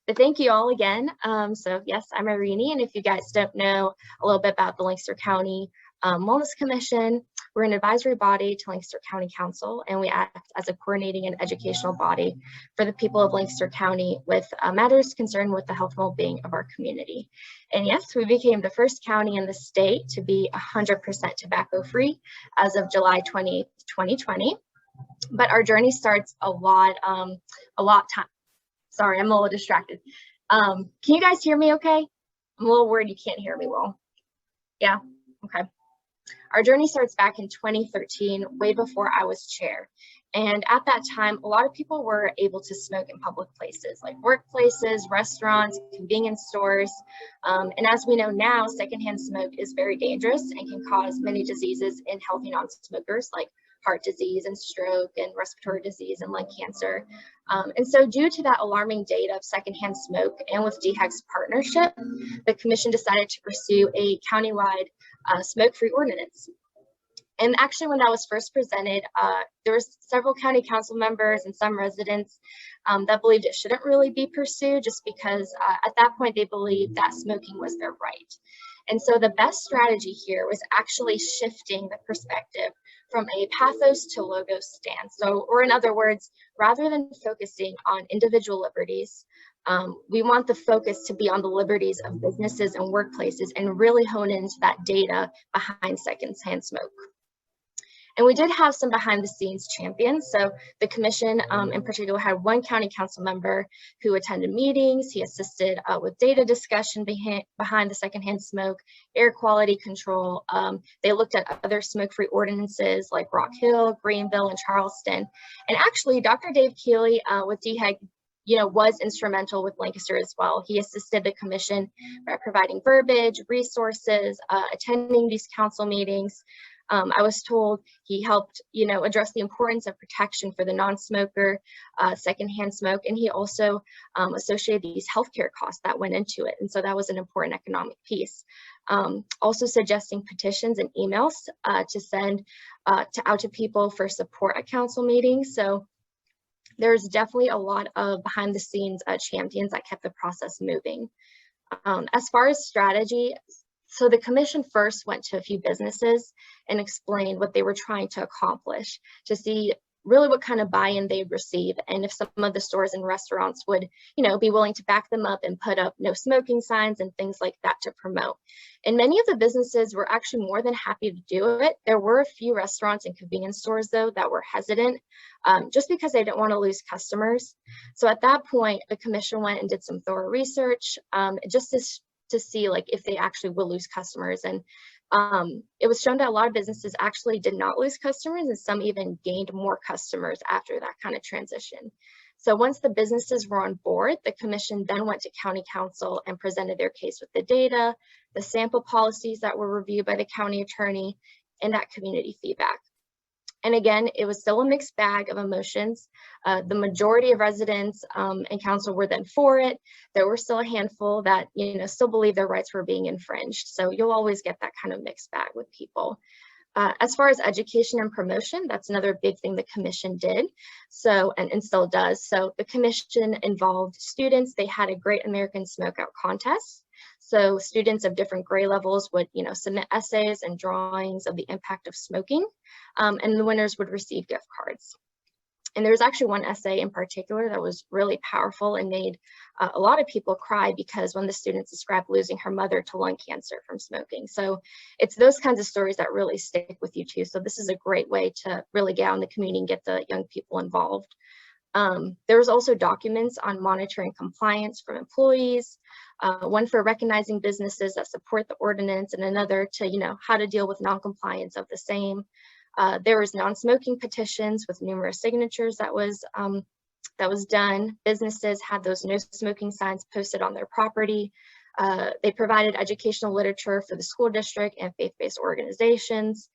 But thank you all again. So yes, I'm Irini, and if you guys don't know a little bit about the Lancaster County Wellness Commission, we're an advisory body to Lancaster County Council, and we act as a coordinating and educational body for the people of Lancaster County with matters concerned with the health and well-being of our community. And yes, we became the first county in the state to be 100% tobacco-free as of July 20, 2020. But our journey starts a lot time. Sorry, I'm a little distracted. Can you guys hear me okay? I'm a little worried you can't hear me well. Yeah, okay. Our journey starts back in 2013, way before I was chair. And at that time, a lot of people were able to smoke in public places like workplaces, restaurants, convenience stores. And as we know now, secondhand smoke is very dangerous and can cause many diseases in healthy non-smokers like heart disease and stroke and respiratory disease and lung cancer. And so due to that alarming data of secondhand smoke and with DHEC's partnership, the commission decided to pursue a countywide smoke-free ordinance. And actually when that was first presented, there was several county council members and some residents that believed it shouldn't really be pursued just because at that point they believed that smoking was their right. And so the best strategy here was actually shifting the perspective from a pathos to logos stance. So, or in other words, rather than focusing on individual liberties, we want the focus to be on the liberties of businesses and workplaces and really hone into that data behind secondhand smoke. And we did have some behind the scenes champions. So the commission in particular had one county council member who attended meetings. He assisted with data discussion behind the secondhand smoke, air quality control. They looked at other smoke-free ordinances like Rock Hill, Greenville, and Charleston. And actually, Dr. Dave Keeley with DHEC was instrumental with Lancaster as well. He assisted the commission by providing verbiage, resources, attending these council meetings. I was told he helped, address the importance of protection for the non-smoker, secondhand smoke, and he also associated these healthcare costs that went into it. And so that was an important economic piece. Also suggesting petitions and emails to send out to people for support at council meetings. So there's definitely a lot of behind the scenes champions that kept the process moving. As far as strategy, so the commission first went to a few businesses and explained what they were trying to accomplish to see really what kind of buy-in they'd receive and if some of the stores and restaurants would, be willing to back them up and put up no smoking signs and things like that to promote. And many of the businesses were actually more than happy to do it. There were a few restaurants and convenience stores though that were hesitant just because they didn't want to lose customers. So at that point, the commission went and did some thorough research just to see like if they actually will lose customers. And it was shown that a lot of businesses actually did not lose customers and some even gained more customers after that kind of transition. So once the businesses were on board, the commission then went to county council and presented their case with the data, the sample policies that were reviewed by the county attorney, and that community feedback. And again, it was still a mixed bag of emotions. The majority of residents and council were then for it. There were still a handful that, still believe their rights were being infringed. So you'll always get that kind of mixed bag with people. As far as education and promotion, that's another big thing the commission did. So, and still does. So the commission involved students. They had a Great American Smokeout contest. So students of different grade levels would, submit essays and drawings of the impact of smoking, and the winners would receive gift cards. And there was actually one essay in particular that was really powerful and made a lot of people cry because one of the students described losing her mother to lung cancer from smoking. So it's those kinds of stories that really stick with you too. So this is a great way to really get out in the community and get the young people involved. There was also documents on monitoring compliance from employees, one for recognizing businesses that support the ordinance and another to, how to deal with non-compliance of the same. There was non-smoking petitions with numerous signatures that was done. Businesses had those no smoking signs posted on their property. They provided educational literature for the school district and faith-based organizations.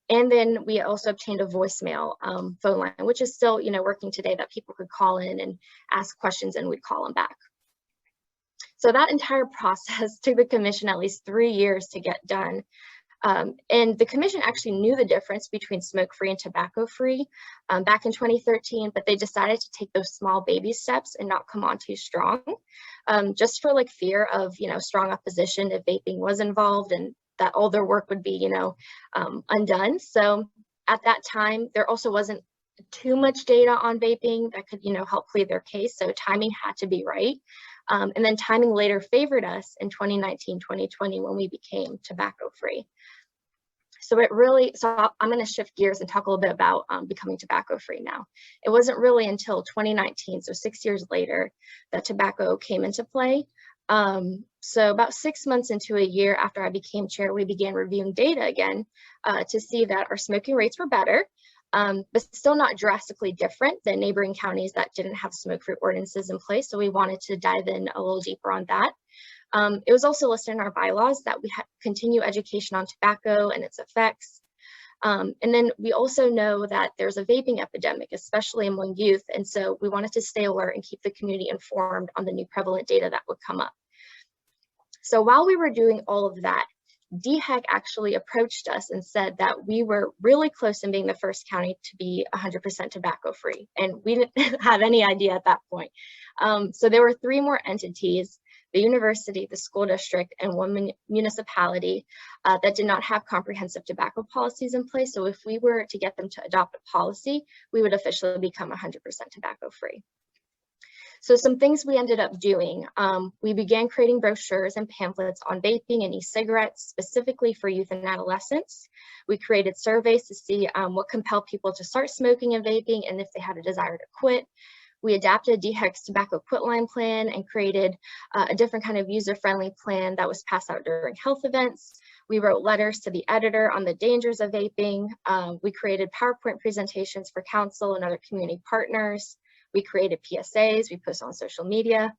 And then we also obtained a voicemail phone line, which is still, working today, that people could call in and ask questions and we'd call them back. So that entire process took the commission at least 3 years to get done. And the commission actually knew the difference between smoke-free and tobacco-free back in 2013, but they decided to take those small baby steps and not come on too strong, just for like fear of, strong opposition if vaping was involved and that all their work would be, undone. So at that time, there also wasn't too much data on vaping that could, help plead their case. So timing had to be right. And then timing later favored us in 2019, 2020, when we became tobacco-free. So I'm going to shift gears and talk a little bit about becoming tobacco-free now. It wasn't really until 2019, so 6 years later, that tobacco came into play. So about 6 months into a year after I became chair, we began reviewing data again to see that our smoking rates were better, but still not drastically different than neighboring counties that didn't have smoke-free ordinances in place. So we wanted to dive in a little deeper on that. It was also listed in our bylaws that we continue education on tobacco and its effects. And then we also know that there's a vaping epidemic, especially among youth. And so we wanted to stay alert and keep the community informed on the new prevalent data that would come up. So while we were doing all of that, DHEC actually approached us and said that we were really close in being the first county to be 100% tobacco free. And we didn't have any idea at that point. So there were 3 more entities, the university, the school district, and 1 municipality that did not have comprehensive tobacco policies in place. So if we were to get them to adopt a policy, we would officially become 100% tobacco free. So some things we ended up doing, we began creating brochures and pamphlets on vaping and e-cigarettes, specifically for youth and adolescents. We created surveys to see what compelled people to start smoking and vaping and if they had a desire to quit. We adapted DHEC's tobacco quit line plan and created a different kind of user-friendly plan that was passed out during health events. We wrote letters to the editor on the dangers of vaping. We created PowerPoint presentations for council and other community partners. We created PSAs, we posted on social media.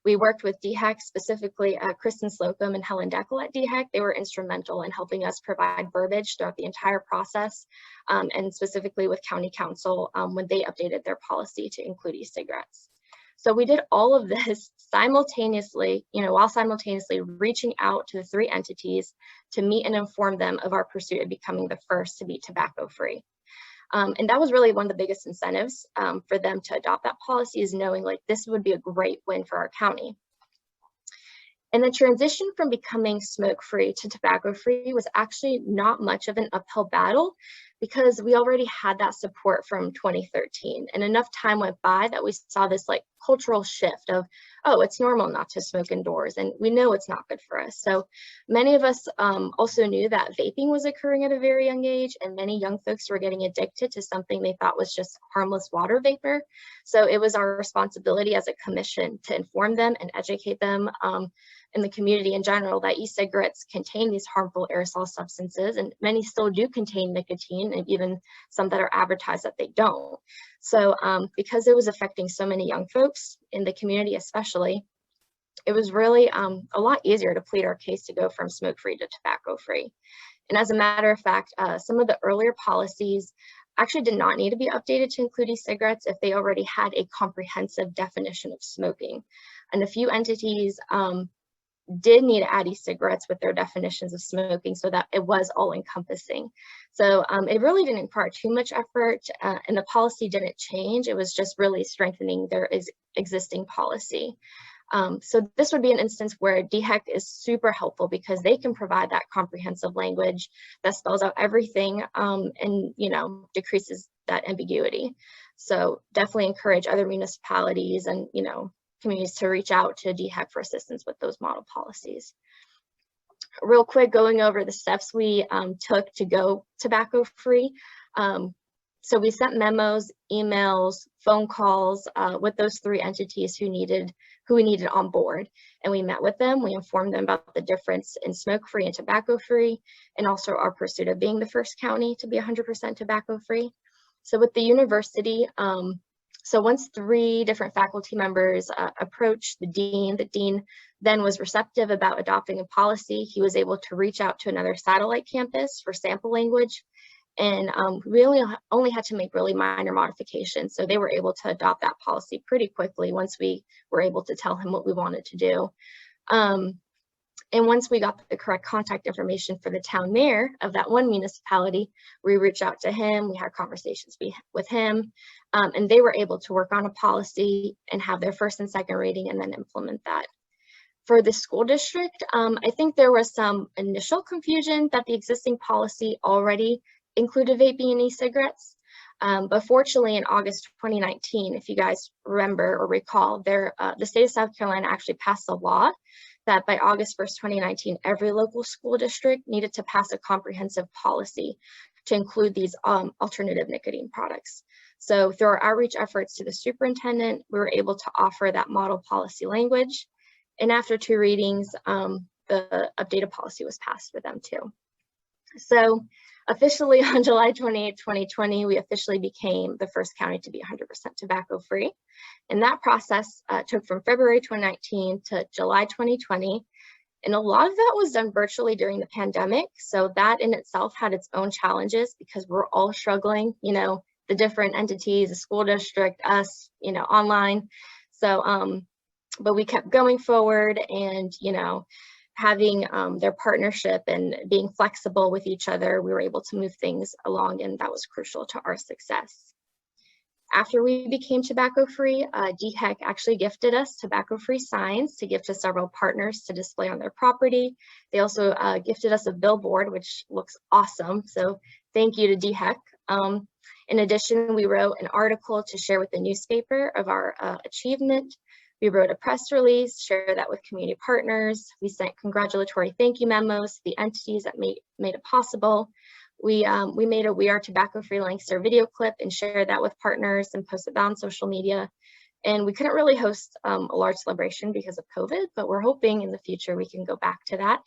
We worked with DHEC, specifically Kristen Slocum and Helen Deckel at DHEC. They were instrumental in helping us provide verbiage throughout the entire process, and specifically with County Council when they updated their policy to include e-cigarettes. So we did all of this simultaneously, while simultaneously reaching out to the 3 entities to meet and inform them of our pursuit of becoming the first to be tobacco-free. And that was really one of the biggest incentives for them to adopt that policy, is knowing like this would be a great win for our county. And the transition from becoming smoke-free to tobacco-free was actually not much of an uphill battle, because we already had that support from 2013, and enough time went by that we saw this like cultural shift of, oh, it's normal not to smoke indoors, and we know it's not good for us. So many of us also knew that vaping was occurring at a very young age, and many young folks were getting addicted to something they thought was just harmless water vapor. So it was our responsibility as a commission to inform them and educate them in the community in general that e-cigarettes contain these harmful aerosol substances, and many still do contain nicotine, and even some that are advertised that they don't. So because it was affecting so many young folks in the community especially, it was really a lot easier to plead our case to go from smoke-free to tobacco-free. And as a matter of fact, some of the earlier policies actually did not need to be updated to include e-cigarettes if they already had a comprehensive definition of smoking. And a few entities did need to add e-cigarettes with their definitions of smoking so that it was all encompassing. So it really didn't require too much effort, and the policy didn't change. It was just really strengthening their existing policy. So this would be an instance where DHEC is super helpful, because they can provide that comprehensive language that spells out everything and decreases that ambiguity. So definitely encourage other municipalities and communities to reach out to DHEC for assistance with those model policies. Real quick, going over the steps we took to go tobacco free. So we sent memos, emails, phone calls with those 3 entities who we needed on board. And we met with them, we informed them about the difference in smoke-free and tobacco-free, and also our pursuit of being the first county to be 100% tobacco-free. So with the university, so once 3 different faculty members approached the dean then was receptive about adopting a policy. He was able to reach out to another satellite campus for sample language, and we only had to make really minor modifications. So they were able to adopt that policy pretty quickly once we were able to tell him what we wanted to do. And once we got the correct contact information for the town mayor of that one municipality, we reached out to him, we had conversations with him, and they were able to work on a policy and have their first and second reading and then implement that. For the school district, I think there was some initial confusion that the existing policy already included vaping and e-cigarettes. But fortunately, in August 2019, if you guys remember or recall, the state of South Carolina actually passed a law that by August 1st, 2019, every local school district needed to pass a comprehensive policy to include these alternative nicotine products. So through our outreach efforts to the superintendent, we were able to offer that model policy language. And after 2 readings, the updated policy was passed for them too. So officially on July 28, 2020, we officially became the first county to be 100% tobacco free. And that process took from February 2019 to July 2020. And a lot of that was done virtually during the pandemic. So that in itself had its own challenges because we're all struggling, you know, the different entities, the school district, us, you know, online. So, but we kept going forward and, you know, having their partnership and being flexible with each other, we were able to move things along, and that was crucial to our success. After we became tobacco-free, DHEC actually gifted us tobacco-free signs to give to several partners to display on their property. They also gifted us a billboard, which looks awesome, so thank you to DHEC. In addition, we wrote an article to share with the newspaper of our achievement. We wrote a press release, shared that with community partners. We sent congratulatory thank you memos to the entities that made it possible. We made a We Are Tobacco Free Lancaster video clip and shared that with partners and posted that on social media. And we couldn't really host a large celebration because of COVID, but we're hoping in the future we can go back to that.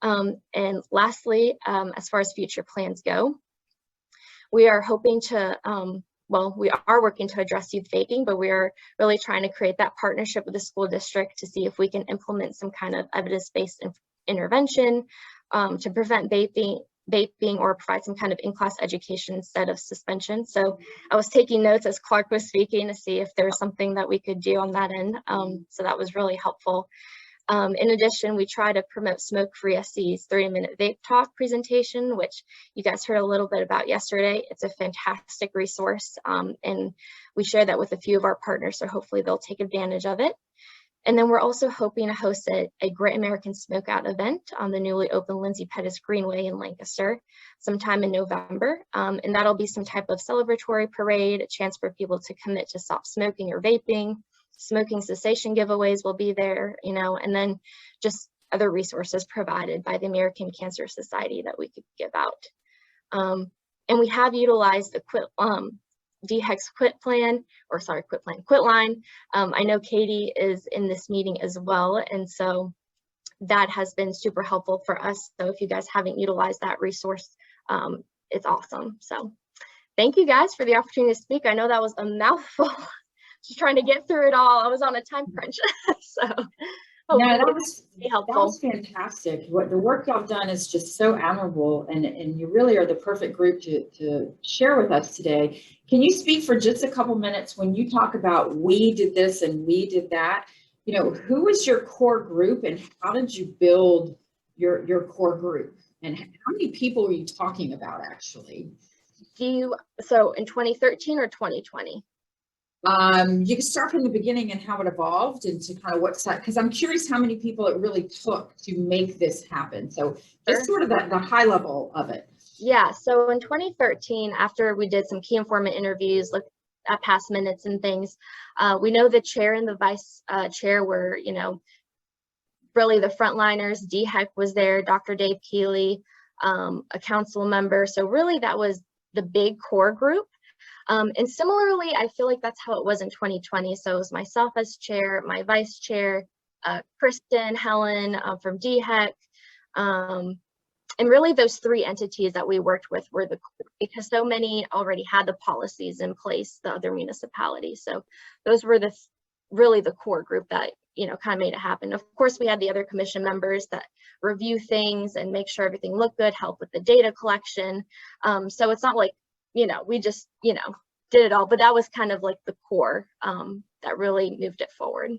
And lastly, as far as future plans go, we are hoping to well, we are working to address youth vaping, but we are really trying to create that partnership with the school district to see if we can implement some kind of evidence-based intervention to prevent vaping or provide some kind of in-class education instead of suspension. So I was taking notes as Clark was speaking to see if there's something that we could do on that end. So that was really helpful. In addition, we try to promote Smokefree SC's 30-minute vape talk presentation, which you guys heard a little bit about yesterday. It's a fantastic resource, and we share that with a few of our partners, so hopefully they'll take advantage of it. And then we're also hoping to host a Great American Smokeout event on the newly opened Lindsay Pettis Greenway in Lancaster sometime in November. And that'll be some type of celebratory parade, a chance for people to commit to stop smoking or vaping. Smoking cessation giveaways will be there, you know, and then just other resources provided by the American Cancer Society that we could give out. And we have utilized the DHEC's quit line. I know Katie is in this meeting as well, and so that has been super helpful for us. So if you guys haven't utilized that resource, it's awesome. So thank you guys for the opportunity to speak. I know that was a mouthful. Just trying to get through it all. I was on a time crunch, so no, that was helpful. That was fantastic. What the work y'all done is just so admirable, and you really are the perfect group to share with us today. Can you speak for just a couple minutes when you talk about we did this and we did that? You know, who was your core group, and how did you build your core group, and how many people are you talking about actually? So in 2013 or 2020? You can start from the beginning and how it evolved into kind of what's that, because I'm curious how many people it really took to make this happen. So just sort of the high level of it. Yeah, so in 2013, after we did some key informant interviews, looked at past minutes and things, we know the chair and the vice chair were, you know, really the frontliners. DHEC was there, Dr. Dave Keeley, a council member. So really that was the big core group. And similarly, I feel like that's how it was in 2020. So it was myself as chair, my vice chair, Kristen, Helen from DHEC, and really those 3 entities that we worked with were because so many already had the policies in place, the other municipalities. So those were really the core group that, you know, kind of made it happen. Of course, we had the other commission members that review things and make sure everything looked good, help with the data collection. So it's not like, you know, we just, you know, did it all, but that was kind of like the core that really moved it forward.